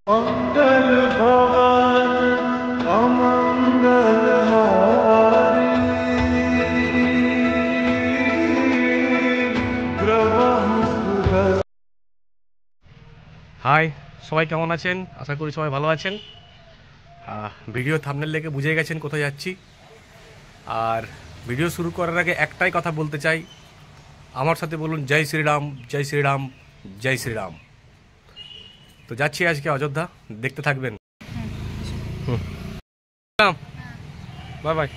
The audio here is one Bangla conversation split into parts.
मंगल भवन अमंगल हारी হাই সবাই কেমন আছেন? আশা করি সবাই ভালো আছেন। ভিডিও থাম্বনেল দেখে বুঝে গেছেন কোথায় যাচ্ছি। আর ভিডিও শুরু করার আগে একটাই কথা বলতে চাই, আমার সাথে বলুন জয় শ্রীরাম, জয় শ্রীরাম, জয় শ্রীরাম। তো যাচ্ছি আজকে অযোধ্যা, দেখতে থাকবেন। Bye bye.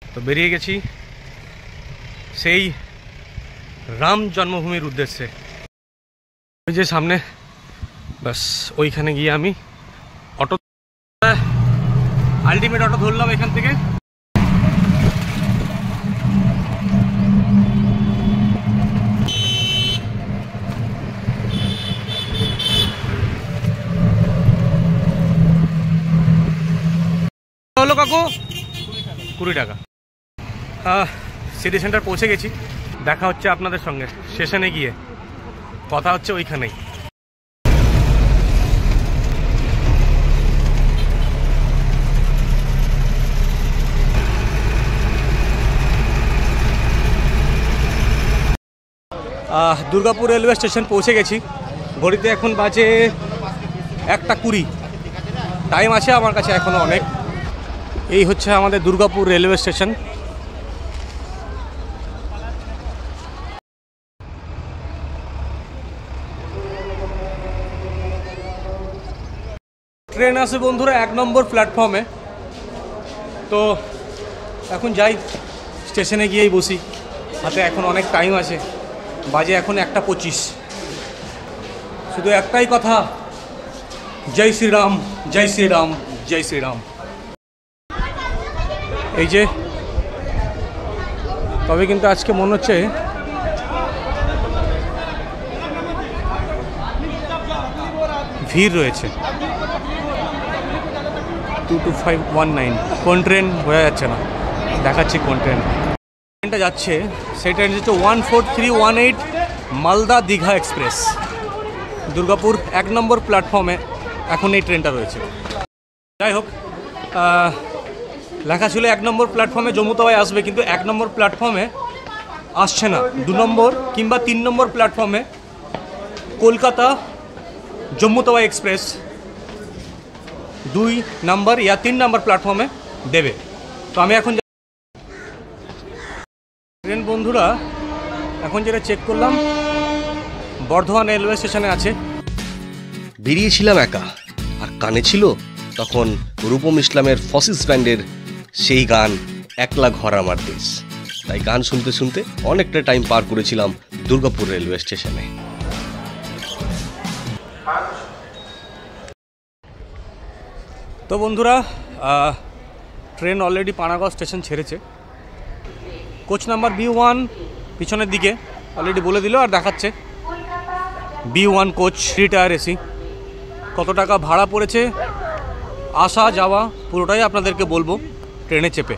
তো বেরিয়ে গেছি সেই রাম জন্মভূমির উদ্দেশ্যে। ওই যে সামনে, বাস ওইখানে গিয়ে আমি অটো, আলটিমেট অটো ধরলাম এখান থেকে। হলো কাকু 20 টাকা। সিটি সেন্টার পৌঁছে গেছি, দেখা হচ্ছে আপনাদের সঙ্গে স্টেশনে গিয়ে, কথা হচ্ছে ওইখানেই। দুর্গাপুর রেলওয়ে স্টেশন পৌঁছে গেছি। ঘড়িতে এখন বাজে 1:20। টাইম আছে আমার কাছে এখনও অনেক। এই হচ্ছে আমাদের দুর্গাপুর রেলওয়ে স্টেশন। ট্রেন আছে বন্ধুরা 1 নম্বর প্ল্যাটফর্মে। তো এখন যাই, স্টেশনে গিয়েই বসি, হাতে এখন অনেক টাইম আছে, বাজে এখন 1:25। শুধু একটাই কথা, জয় শ্রীরাম, জয় শ্রীরাম, জয় শ্রীরাম। এই যে, তবে কিন্তু আজকে মনে হচ্ছে ভিড় রয়েছে। 22519 কোন ট্রেন বোঝা যাচ্ছে না, দেখাচ্ছি কোন ট্রেন। ট্রেনটা যাচ্ছে সেই ট্রেন হচ্ছে 14318 মালদা দীঘা এক্সপ্রেস। দুর্গাপুর 1 নম্বর প্ল্যাটফর্মে এখন এই ট্রেনটা রয়েছে। যাই হোক, লেখা ছিল 1 নম্বর প্ল্যাটফর্মে জম্মুতাওয়াই আসবে, কিন্তু 1 নম্বর প্ল্যাটফর্মে আসছে না। 2 নম্বর কিংবা 3 নম্বর প্ল্যাটফর্মে কলকাতা জম্মুতাওয়াই এক্সপ্রেস 2 নম্বর ইয়া 3 নম্বর প্ল্যাটফর্মে দেবে। তো আমি এখন ট্রেন বন্ধুরা এখন যেটা চেক করলাম, বর্ধমান রেলওয়ে স্টেশনে আছে। বেরিয়েছিলাম একা, আর কানে ছিল তখন রূপম ইসলামের ফসিস ব্যান্ডের সেই গান একলা ঘর আমার দেশ। তাই গান শুনতে শুনতে অনেকটা টাইম পার করেছিলাম দুর্গাপুর রেলওয়ে স্টেশনে। তো বন্ধুরা, ট্রেন অলরেডি পানাগড় স্টেশন ছেড়েছে। কোচ নাম্বার B1 পিছনের দিকে অলরেডি বলে দিল, আর দেখাচ্ছে B1 কোচ 3 টায়ার এসি। কত টাকা ভাড়া পড়েছে, আসা যাওয়া পুরোটাই আপনাদেরকে বলবো ট্রেনে চেপে।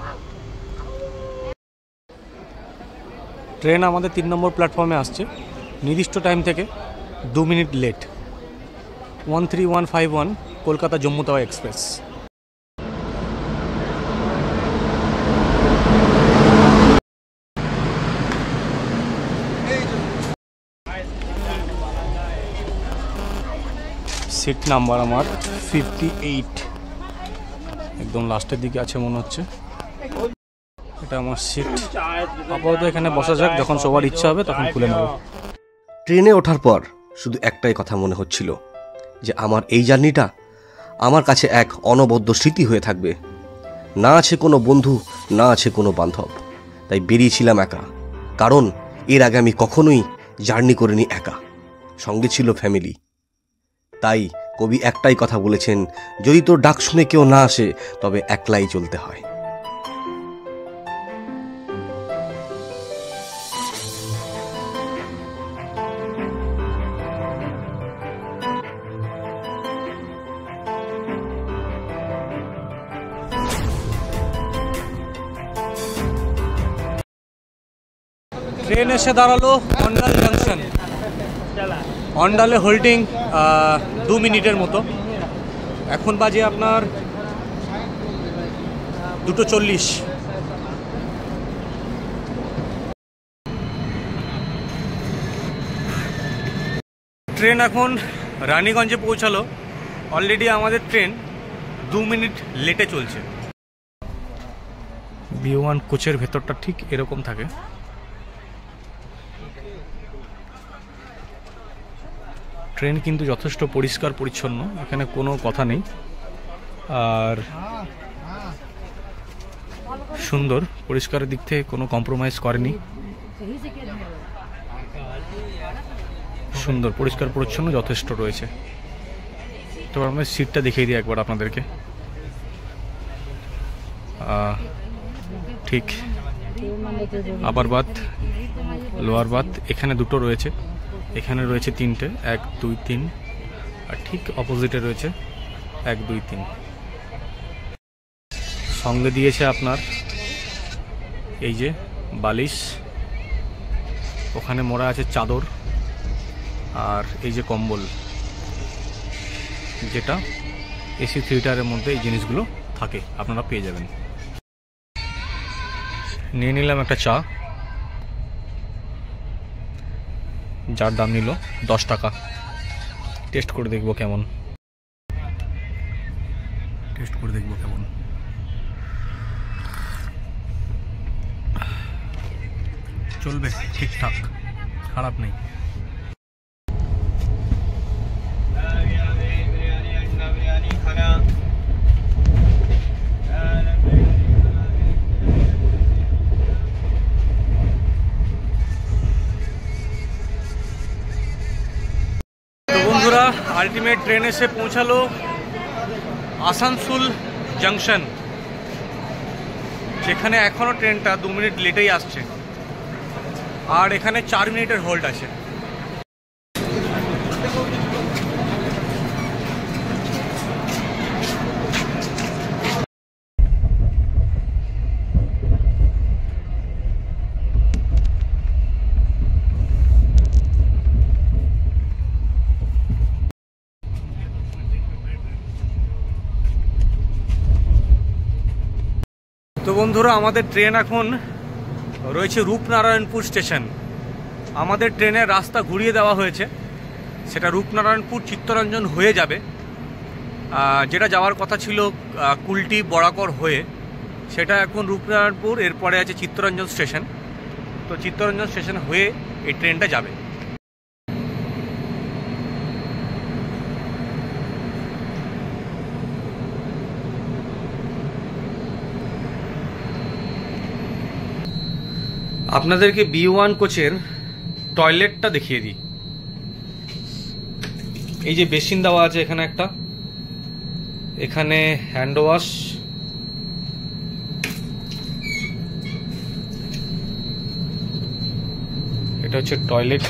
ট্রেন আমাদের 3 নম্বর প্ল্যাটফর্মে আসছে, নির্দিষ্ট টাইম থেকে 2 minute late. 13151 Kolkata Jammu Tawi express. Seat number আমার 58, একদম লাস্টের দিকে আছে মনে হচ্ছে। এটা আমার সিট। আপাতত এখানে বসা যাক, যখন সবার ইচ্ছা হবে তখন খুলে নেব। ট্রেনে ওঠার পর শুধু একটাই কথা মনে হচ্ছিল, যে আমার এই জার্নিটা আমার কাছে এক অনবদ্য স্মৃতি হয়ে থাকবে। না আছে কোনো বন্ধু, না আছে কোনো বান্ধব, তাই বেরিয়েছিলাম একা। কারণ এর আগে আমি কখনোই জার্নি করিনি একা, সঙ্গে ছিল ফ্যামিলি। তাই কবি একটাই কথা বলেছেন, যদি তোর ডাক শুনে কেউ না আসে তবে একলাই চলতে হয়। ট্রেন এসে দাঁড়ালো অন্ডাল জাংশন। অন্ডালে হোল্ডিং 2 মিনিটের মতো। এখন বাজে আপনার 2:40। ট্রেন এখন রানীগঞ্জে পৌঁছালো। অলরেডি আমাদের ট্রেন 2 মিনিট লেটে চলছে। B1 কোচের ভেতরটা ঠিক এরকম থাকে। ট্রেন কিন্তু যথেষ্ট পরিষ্কার পরিচ্ছন্ন, এখানে কোনো কথা নেই। আর সুন্দর, পরিষ্কারের দিক থেকে কোনো কম্প্রোমাইজ করেনি। সুন্দর, পরিষ্কার পরিচ্ছন্ন যথেষ্ট রয়েছে। তো আমরা সিটটা দেখিয়ে দিই একবার আপনাদেরকে। ঠিক আপার বাথ, লোয়ার বাথ এখানে দুটো রয়েছে, এখানে রয়েছে 3টে, 1 2 3, আর ঠিক অপোজিটে রয়েছে 1 2 3। সঙ্গে দিয়েছে আপনার এই যে বালিশ, ওখানে মোড়া আছে চাদর, আর এই যে কম্বল, যেটা এসি থিয়েটারের মধ্যে এই জিনিসগুলো থাকে, আপনারা পেয়ে যাবেন। নিয়ে নিলাম একটা চা, যার দাম নিল 10 টাকা। টেস্ট করে দেখবো কেমন, চলবে, ঠিকঠাক, খারাপ নেই। বন্ধুরা, আলটিমেট ট্রেন এসে পৌঁছালো আসানসোল জাংশন, যেখানে এখনো ট্রেনটা 2 মিনিট লেটেই আসছে, আর এখানে 4 মিনিটের হোল্ড আছে। তো বন্ধুরা, আমাদের ট্রেন এখন রয়েছে রূপনারায়ণপুর স্টেশন। আমাদের ট্রেনের রাস্তা ঘুরিয়ে দেওয়া হয়েছে, সেটা রূপনারায়ণপুর চিত্তরঞ্জন হয়ে যাবে। যেটা যাওয়ার কথা ছিল কুলটি বরাকর হয়ে, সেটা এখন রূপনারায়ণপুর, এরপরে আছে চিত্তরঞ্জন স্টেশন। তো চিত্তরঞ্জন স্টেশন হয়ে এই ট্রেনটা যাবে। আপনাদেরকে B1 কোচের টয়লেটটা দেখিয়ে দিই। এই যে বেসিন দেওয়া আছে এখানে একটা, এখানে হ্যান্ড ওয়াশ, এটা হচ্ছে টয়লেট।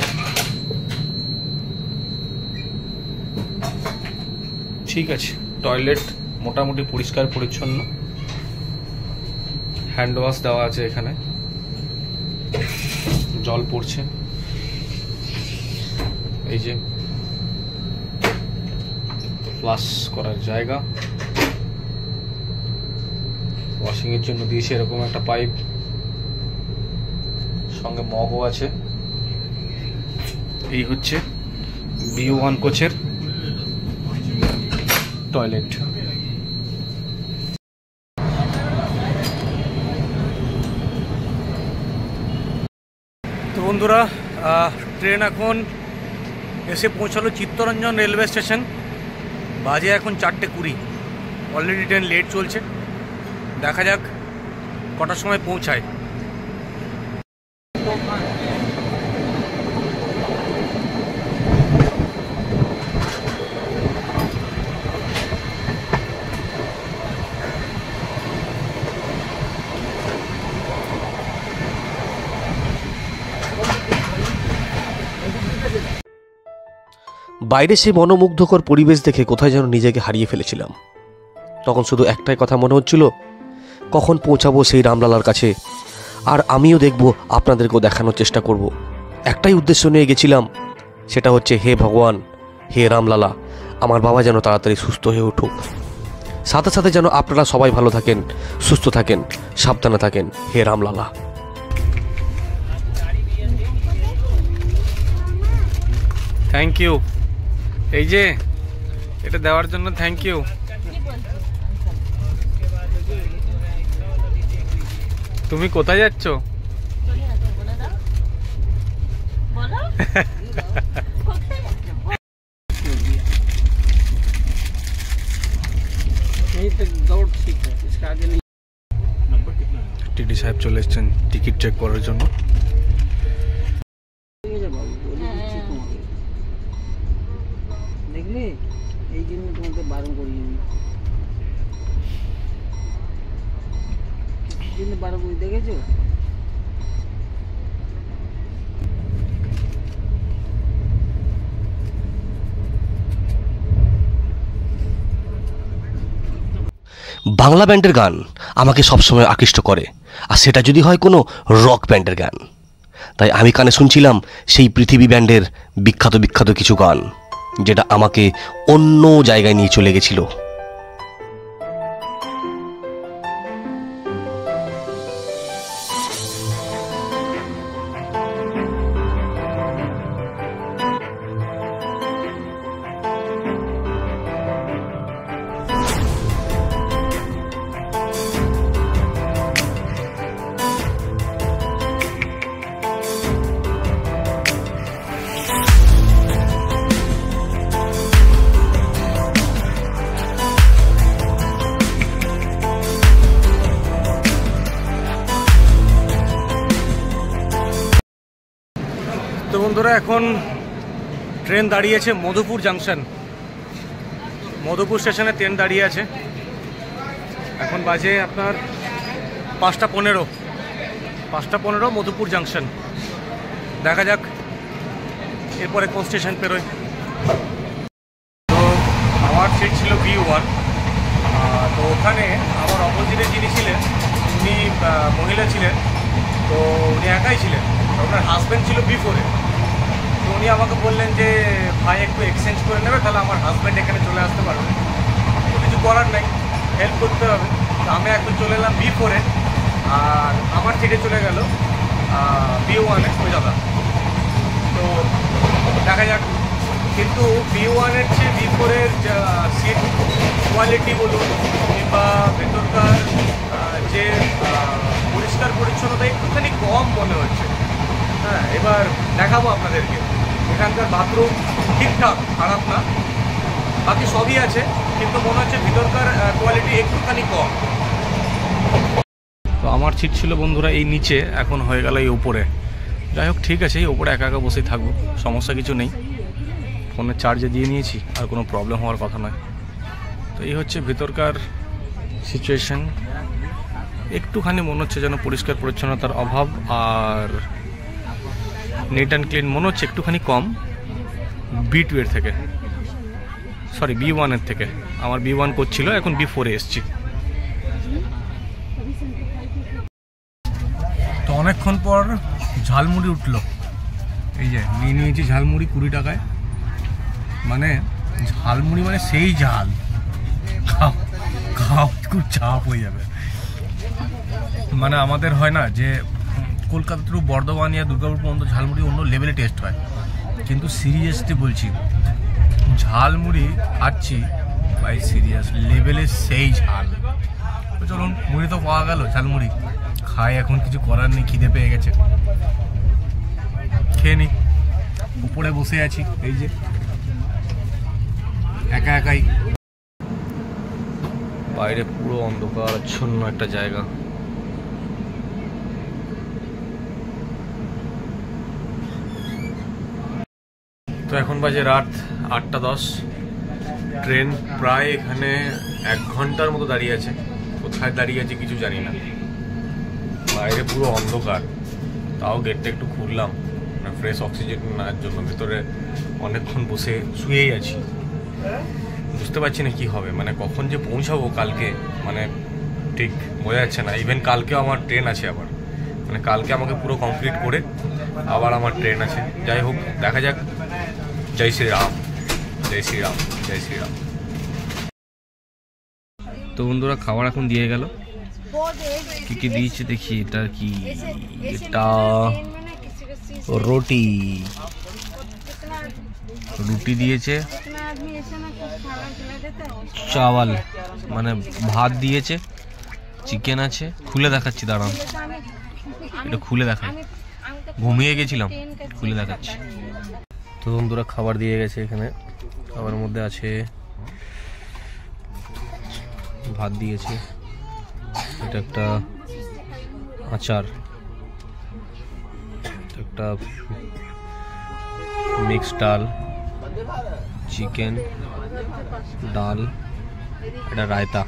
ঠিক আছে, টয়লেট মোটামুটি পরিষ্কার পরিচ্ছন্ন। হ্যান্ড ওয়াশ দেওয়া আছে, এখানে জল পড়ছে। এই যে ফ্লাশ করার জায়গা, ওয়াশিং এর জন্য দিয়েছে এরকম একটা পাইপ, সঙ্গে মগও আছে। এই হচ্ছে B1 কোচের টয়লেট। তো বন্ধুরা, ট্রেন এখন এসে পৌঁছালো চিত্তরঞ্জন রেলওয়ে স্টেশন। বাজে এখন 4:20। অলরেডি ট্রেন লেট চলছে, দেখা যাক কটার সময় পৌঁছায়। বাইরে সেই মনোমুগ্ধকর পরিবেশ দেখে কোথায় যেন নিজেকে হারিয়ে ফেলেছিলাম। তখন শুধু একটাই কথা মনে হচ্ছিল, কখন পৌঁছাবো সেই রামলালার কাছে, আর আমিও দেখব, আপনাদেরকেও দেখানোর চেষ্টা করব। একটাই উদ্দেশ্য নিয়ে গেছিলাম, সেটা হচ্ছে হে ভগবান, হে রামলালা, আমার বাবা যেন তাড়াতাড়ি সুস্থ হয়ে উঠুক। সাথে সাথে যেন আপনারা সবাই ভালো থাকেন, সুস্থ থাকেন, সাবধানে থাকেন, হে রামলালা। থ্যাংক ইউ, এই যে এটা দেওয়ার জন্য থ্যাংক ইউ। তুমি কোথায় যাচ্ছ? টিটি সাহেব চলে এসছেন টিকিট চেক করার জন্য। দেখলে এই জন্য তোমাকে বারণ করি, বারণ করি, দেখেছো? বাংলা ব্যান্ডের গান আমাকে সবসময় আকৃষ্ট করে, আর সেটা যদি হয় কোনো রক ব্যান্ডের গান। তাই আমি কানে শুনছিলাম সেই পৃথিবী ব্যান্ডের বিখ্যাত বিখ্যাত কিছু গান, যেটা আমাকে অন্য জায়গায় নিয়ে চলে গেছিল। তো বন্ধুরা, এখন ট্রেন দাঁড়িয়েছে মধুপুর জাংশন। মধুপুর স্টেশনে ট্রেন দাঁড়িয়ে আছে। এখন বাজে আপনার 5:15 মধুপুর জাংশন। দেখা যাক এরপরে কোন স্টেশন পেরোয়। তো আমার সিট ছিল B1। তো ওখানে আমার অপোজিটে যিনি ছিলেন উনি মহিলা ছিলেন, তো উনি একাই ছিলেন, ওনার হাজব্যান্ড ছিল B4-এ। তো উনি আমাকে বললেন যে ভাই একটু এক্সচেঞ্জ করে নেবে, তাহলে আমার হাজব্যান্ড এখানে চলে আসতে পারবে। তো কিছু করার নাই, হেল্প করতে হবে। তো আমি এখন চলে এলাম B4-এ, আর আমার সিটে চলে গেল B1-এ সোজা। তো দেখা যাক, কিন্তু B1-এর চেয়ে B4-এর সিট কোয়ালিটি বলুন কিংবা ভেতরকার যে পরিষ্কার পরিচ্ছন্নতা একটুখানি কম মনে হচ্ছে। হ্যাঁ, এবার দেখাবো আপনাদেরকে। এখানকার বাথরুম ঠিকঠাক, খারাপ না, বাকি সবই আছে, কিন্তু মনে হচ্ছে ভিতরকার কোয়ালিটি একটুখানি কম। তো আমার সিট ছিল বন্ধুরা এই নিচে, এখন হয়ে গেল এই উপরে। যাই হোক, ঠিক আছে, এই উপরে একা একা বসেই থাকবো, সমস্যা কিছু নেই। ফোনের চার্জে দিয়ে নিয়েছি, আর কোনো প্রবলেম হওয়ার কথা নয়। তো এই হচ্ছে ভিতরকার সিচুয়েশন। একটুখানি মনে হচ্ছে যেন পরিষ্কার পরিচ্ছন্নতার অভাব, আর নিট অ্যান্ড ক্লিন মনে হচ্ছে একটুখানি কম B2-এর থেকে, সরি B1-এর থেকে। আমার B1 করছিল, এখন B4-এ এসছি। তো অনেকক্ষণ পর ঝালমুড়ি উঠলো, এই যে নিয়ে নিয়েছি ঝালমুড়ি 20 টাকায়। মানে ঝালমুড়ি মানে সেই ঝাল, খাও খুব চাপ হয়ে যাবে। মানে আমাদের হয় না যে কলকাতা টু বর্ধমান ইয়া দুর্গাপুর পর্যন্ত ঝালমুড়ি অন্য লেভেলে টেস্ট হয়, কিন্তু সিরিয়াসলি বলছি, ঝালমুড়ি খাচ্ছি ভাই সিরিয়াস লেভেলে সেই ঝাল। তো চলুন, মুড়ি তো পাওয়া গেল, ঝালমুড়ি খাই, এখন কিছু করার নেই, খিদে পেয়ে গেছে, খেয়ে নি। উপরে বসে আছি, এই যে একা একাই, বাইরে পুরো অন্ধকারাচ্ছন্ন একটা জায়গা। তো এখন বাজে রাত 8:10। ট্রেন প্রায় এখানে 1 ঘন্টার মতো দাঁড়িয়ে আছে। কোথায় দাঁড়িয়ে আছে কিছু জানি না, বাইরে পুরো অন্ধকার। তাও গেটটা একটু খুললাম ফ্রেশ অক্সিজেন নেওয়ার জন্য। ভেতরে অনেকক্ষণ বসে শুয়েই আছি, বুঝতে পারছি না কি হবে, মানে কখন যে পৌঁছাবো কালকে, মানে ঠিক বোঝা যাচ্ছে না। ইভেন কালকেও আমার ট্রেন আছে আবার, মানে কালকে আমাকে পুরো কমপ্লিট করে আবার আমার ট্রেন আছে। যাই হোক, দেখা যাক। জয় শ্রী রাম। জয় শ্রীরাম, জয় শ্রীরাম। তো বন্ধুরা খাবার এখন দিয়ে গেল। কি কি দিয়েছে দেখি। এটা কি? এটা রুটি দিয়েছে, চাওয়াল মানে ভাত দিয়েছে, চিকেন আছে। খুলে দেখাচ্ছি, দাঁড়ান, এটা খুলে দেখাই। ঘুমিয়ে গেছিলাম, খুলে দেখাচ্ছি। তো বন্ধুরা খাবার দিয়ে গেছে। এখানে খাবারের মধ্যে আছে ভাত দিয়েছে, এটা একটা আচার, একটা মিক্স ডাল, চিকেন, ডাল, এটা রায়তা।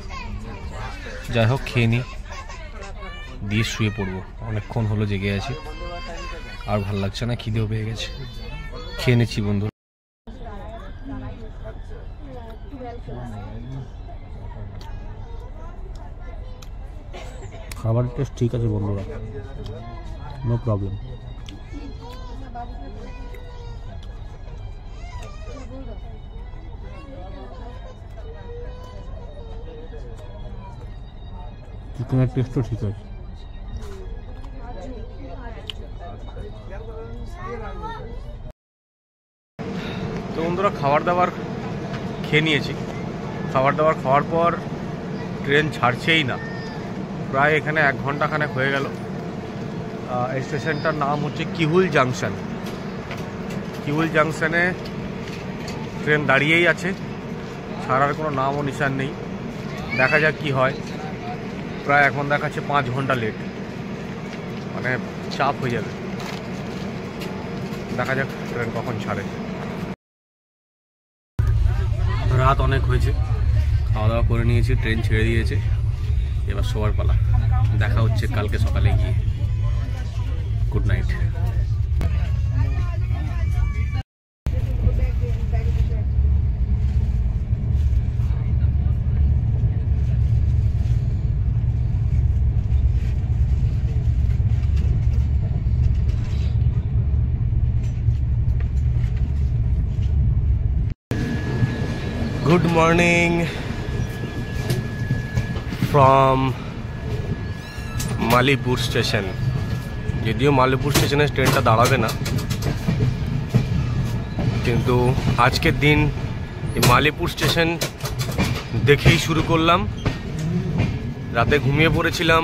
যাই হোক খেয়ে নিই, দিয়ে শুয়ে পড়বো। অনেকক্ষণ হলো জেগে আছি, আর ভাল লাগছে না, খিদেও পেয়ে গেছে। খেয়ে নিচ্ছি বন্ধু। খাবার টেস্ট ঠিক আছে বন্ধুরা, নো প্রবলেম। চিকেনের টেস্টও ঠিক আছে। তো বন্ধুরা খাবার দাবার খেয়ে নিয়েছি। খাবার দাবার খাওয়ার পর ট্রেন ছাড়ছেই না, প্রায় এখানে 1 ঘন্টা খানেক হয়ে গেল। এই স্টেশনটার নাম হচ্ছে কিহুল জাংশন। কিহুল জাংশনে ট্রেন দাঁড়িয়েই আছে, ছাড়ার কোনো নাম ও নিশান নেই। দেখা যাক কি হয়। প্রায় এখন দেখাচ্ছে 5 ঘন্টা লেট, মানে চাপ হয়ে যাবে। দেখা যাক ট্রেন কখন ছাড়ে। রাত অনেক হয়েছে, খাওয়া দাওয়া করে নিয়েছি, ট্রেন ছেড়ে দিয়েছে, এবার শোয়ার পালা। দেখা হচ্ছে কালকে সকালে গিয়ে। Good night. Good morning from Malipur station. যদিও মালিপুর স্টেশনে ট্রেনটা দাঁড়াবে না, কিন্তু আজকের দিন এই মালিপুর স্টেশন দেখেই শুরু করলাম। রাতে ঘুমিয়ে পড়েছিলাম,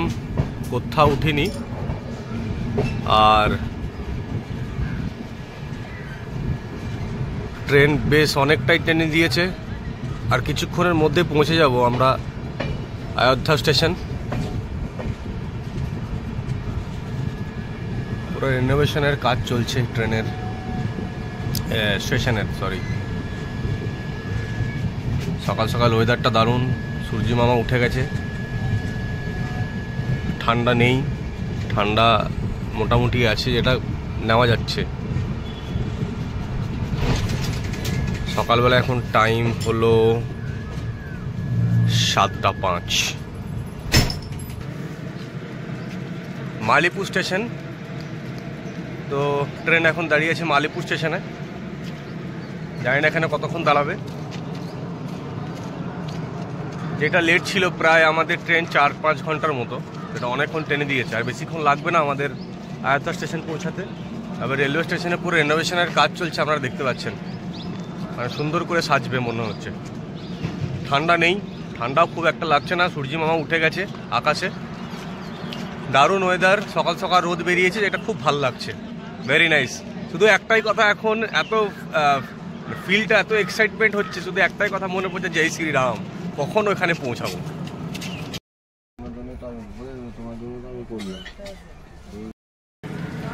কোথাও উঠিনি, আর ট্রেন বেশ অনেকটাই টেনে দিয়েছে। আর কিছুক্ষণের মধ্যে পৌঁছে যাব আমরা অযোধ্যা স্টেশন। পুরো রিনোভেশনের কাজ চলছে ট্রেনের, স্টেশনের, সরি। সকাল সকাল ওয়েদারটা দারুণ, সূর্য মামা উঠে গেছে, ঠান্ডা নেই, ঠান্ডা মোটামুটি আছে, যেটা নেওয়া যাচ্ছে। সকালবেলা এখন টাইম হলো 7:05। মালিপুর স্টেশন। তো ট্রেন এখন দাঁড়িয়ে আছে মালিপুর স্টেশনে, জানি না এখানে কতক্ষণ দাঁড়াবে। যেটা লেট ছিল প্রায় আমাদের ট্রেন 4-5 ঘন্টার মতো, সেটা অনেকক্ষণ টেনে দিয়েছে। আর বেশিক্ষণ লাগবে না আমাদের অযোধ্যা স্টেশন পৌঁছাতে। আবার রেলওয়ে স্টেশনে পুরো রেনোভেশনের কাজ চলছে, আপনারা দেখতে পাচ্ছেন, মানে সুন্দর করে সাজবে মনে হচ্ছে। ঠান্ডা নেই, ঠান্ডাও খুব একটা লাগছে না, সূর্য মামা উঠে গেছে আকাশে, দারুণ ওয়েদার। সকাল সকাল রোদ বেরিয়েছে, এটা খুব ভালো লাগছে, ভেরি নাইস। শুধু একটাই কথা, এখন এত ফিলটা, এত এক্সাইটমেন্ট হচ্ছে, শুধু একটাই কথা মনে পড়ছে, জয় শ্রীরাম, কখন ওখানে পৌঁছাবো।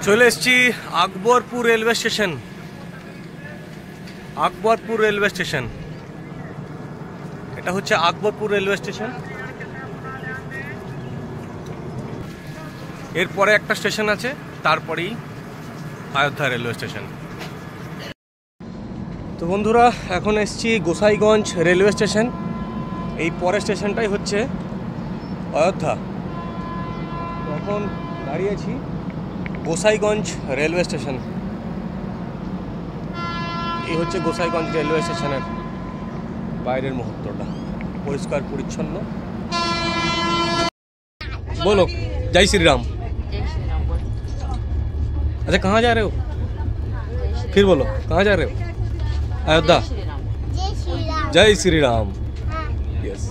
চলে এসছি Akbarpur railway station. Akbarpur railway station, এটা হচ্ছে আকবরপুর রেলওয়ে স্টেশন। এরপরে একটা স্টেশন আছে, তারপরেই অযোধ্যা রেলওয়ে স্টেশন। তো বন্ধুরা এখন এসছি গোসাইগঞ্জ রেলওয়ে স্টেশন। এই পরের স্টেশনটাই হচ্ছে অযোধ্যা। এখন দাঁড়িয়েছি গোসাইগঞ্জ রেলওয়ে স্টেশন। এই হচ্ছে গোসাইগঞ্জ রেলওয়ে স্টেশনের বাইরের মুহূর্তটা পরিষ্কার পরিচ্ছন্ন। बोलो जय श्री राम। अच्छा कहाँ जा रहे हो? फिर बोलो कहाँ जा रहे हो? अयोध्या। जय श्री राम। यस।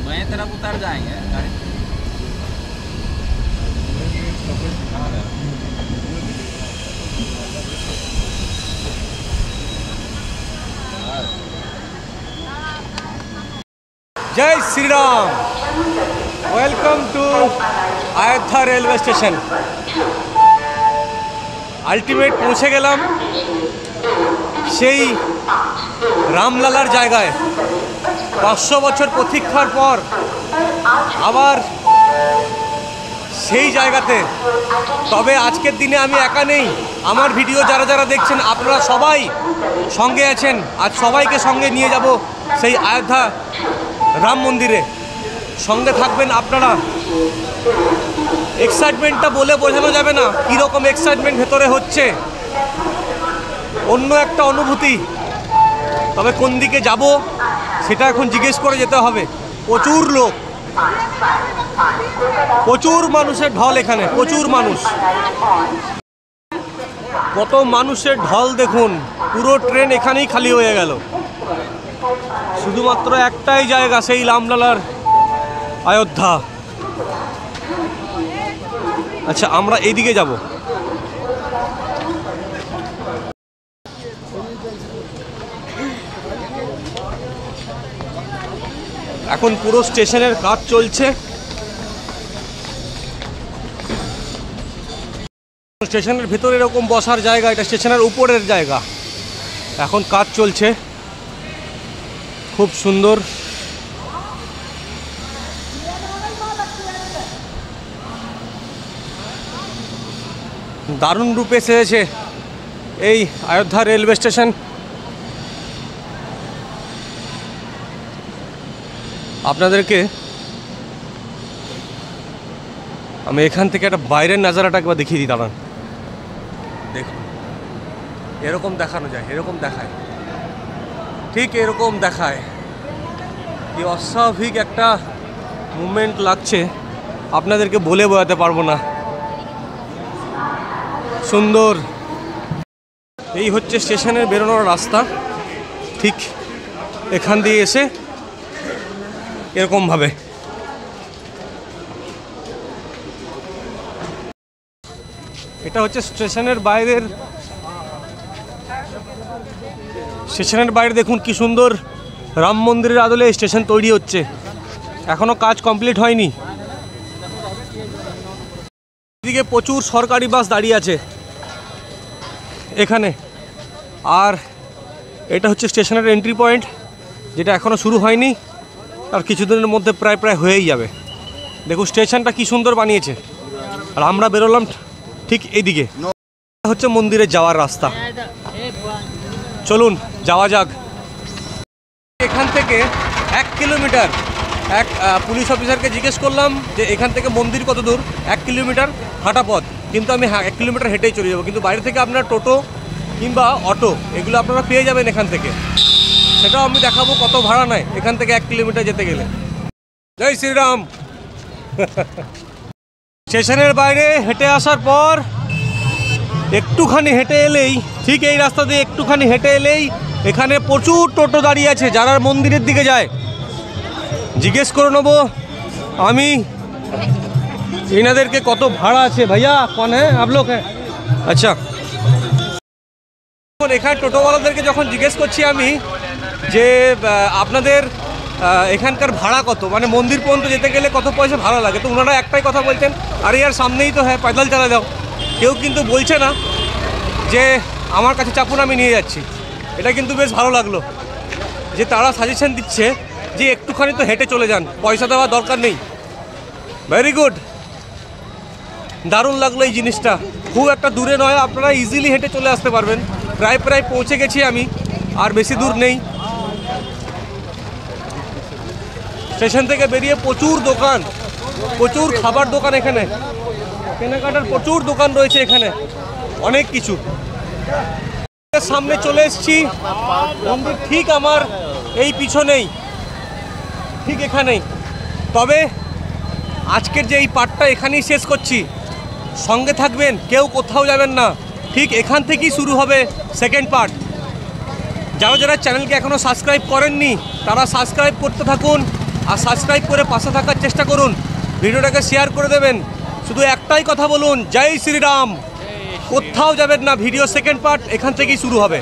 मैं तरफ उतर जाएंगे गाड़ी। जय Shri Ram. Welcome to Ayodhya railway station. Ultimate পৌঁছে গেলাম সেই রামলালার জায়গায়। 500 বছর প্রতীক্ষার পর আবার সেই জায়গাতে। তবে আজকের দিনে আমি একা নেই, আমার ভিডিও যারা যারা দেখছেন আপনারা সবাই সঙ্গে আছেন। আজ সবাইকে সঙ্গে নিয়ে যাব সেই অযোধ্যা রাম মন্দিরে। সঙ্গে থাকবেন আপনারা। এক্সাইটমেন্টটা বলে বোঝানো যাবে না কীরকম এক্সাইটমেন্ট ভেতরে হচ্ছে, অন্য একটা অনুভূতি। তবে কোন দিকে যাব সেটা এখন জিজ্ঞেস করে যেতে হবে। প্রচুর লোক, প্রচুর মানুষের ঢল এখানে, প্রচুর মানুষ। কত মানুষের ঢল দেখুন, পুরো ট্রেন এখানেই খালি হয়ে গেল। শুধুমাত্র একটাই জায়গা, সেই রামলালার অযোধ্যা। আচ্ছা আমরা এইদিকে যাব। এখন পুরো স্টেশনের কাজ চলছে। স্টেশনের ভিতরে এরকম বসার জায়গা, এটা স্টেশনের উপরের জায়গা। এখন কাজ চলছে, খুব সুন্দর। দারুণ রূপে সেজেছে এই অযোধ্যা রেলওয়ে স্টেশন। আপনাদেরকে আমি এখান থেকে একটা বাইরের নাজারাটা একবার দেখিয়ে দিই। দাঁড়ান, দেখুন এরকম দেখানো যায়, এরকম দেখায়, ঠিক এরকম দেখায়। কি অস্বাভাবিক একটা মুভমেন্ট লাগছে, আপনাদেরকে বলে বোঝাতে পারবো না। সুন্দর। এই হচ্ছে স্টেশনের বেরোনোর রাস্তা। ঠিক এখান দিয়ে এসে এরকমভাবে এটা হচ্ছে স্টেশনের বাইরের। স্টেশনের বাইরে দেখুন কি সুন্দর রাম মন্দিরের আদলে স্টেশন তৈরি হচ্ছে। এখনো কাজ কমপ্লিট হয়নি। এদিকে প্রচুর সরকারি বাস দাঁড়িয়ে আছে এখানে। আর এটা হচ্ছে স্টেশনের এন্ট্রি পয়েন্ট, যেটা এখনও শুরু হয়নি, আর কিছুদিনের মধ্যে প্রায় হয়েই যাবে। দেখুন স্টেশনটা কি সুন্দর বানিয়েছে। আর আমরা বেরোলাম ঠিক এইদিকে। হচ্ছে মন্দিরে যাওয়ার রাস্তা। চলুন যাওয়া যাক। এখান থেকে 1 কিলোমিটার। এক পুলিশ অফিসারকে জিজ্ঞেস করলাম যে এখান থেকে মন্দির কত দূর। 1 কিলোমিটার হাঁটা পথ, কিন্তু আমি 1 কিলোমিটার হেঁটেই চলে যাবো। কিন্তু বাইরে থেকে আপনার টোটো কিংবা অটো এগুলো আপনারা পেয়ে যাবেন এখান থেকে। সেটাও আমি দেখাবো কত ভাড়া নেয় এখান থেকে 1 কিলোমিটার যেতে গেলে। জয় শ্রীরাম। স্টেশনের বাইরে হেঁটে আসার পর একটুখানি হেঁটে এলেই, ঠিক এই রাস্তা দিয়ে একটুখানি হেঁটে এলেই এখানে প্রচুর টোটো দাঁড়িয়ে আছে যারা মন্দিরের দিকে যায়। জিজ্ঞেস করে নেবো আমি ইনাদেরকে কত ভাড়া আছে। ভাইয়া কোন হ্যাঁ আপ লোক হ্যাঁ? আচ্ছা, এখানে টোটোওয়ালাদেরকে যখন জিজ্ঞেস করছি আমি যে আপনাদের এখানকার ভাড়া কত, মানে মন্দির পর্যন্ত যেতে গেলে কত পয়সা ভাড়া লাগে, তো ওনারা একটাই কথা বলছেন, আরে ইয়ার সামনেই তো হ্যাঁ पैदल চালা যাও। কেউ কিন্তু বলছে না যে আমার কাছে চাপুন আমি নিয়ে যাচ্ছি। এটা কিন্তু বেশ ভালো লাগলো যে তারা সাজেশন দিচ্ছে যে একটুখানি তো হেঁটে চলে যান, পয়সা দেওয়ার দরকার নেই। Very good. দারুণ লাগলো এই জিনিসটা, খুব একটা দূরে নয়, আপনারা ইজিলি হেঁটে চলে আসতে পারবেন। প্রায় পৌঁছে গেছি আমি, আর বেশি দূর নেই। স্টেশন থেকে বেরিয়ে প্রচুর দোকান, প্রচুর খাবার দোকান, এখানে কেনাকাটার প্রচুর দোকান রয়েছে, এখানে অনেক কিছু। সামনে চলে এসেছি, মন্দির ঠিক আমার এই পিছনেই, ঠিক এখানেই। তবে আজকের যে এই পার্টটা এখানেই শেষ করছি, সঙ্গে থাকবেন, কেউ কোথাও যাবেন না, ঠিক এখান থেকেই শুরু হবে সেকেন্ড পার্ট। যারা চ্যানেলকে এখনও সাবস্ক্রাইব করেননি তারা সাবস্ক্রাইব করতে থাকুন, আর সাবস্ক্রাইব করে পাশে থাকার চেষ্টা করুন, ভিডিওটাকে শেয়ার করে দেবেন। শুধু একটাই কথা বলুন, জয় শ্রীরাম। কোথাও যাবেন না, ভিডিও সেকেন্ড পার্ট এখান থেকেই শুরু হবে।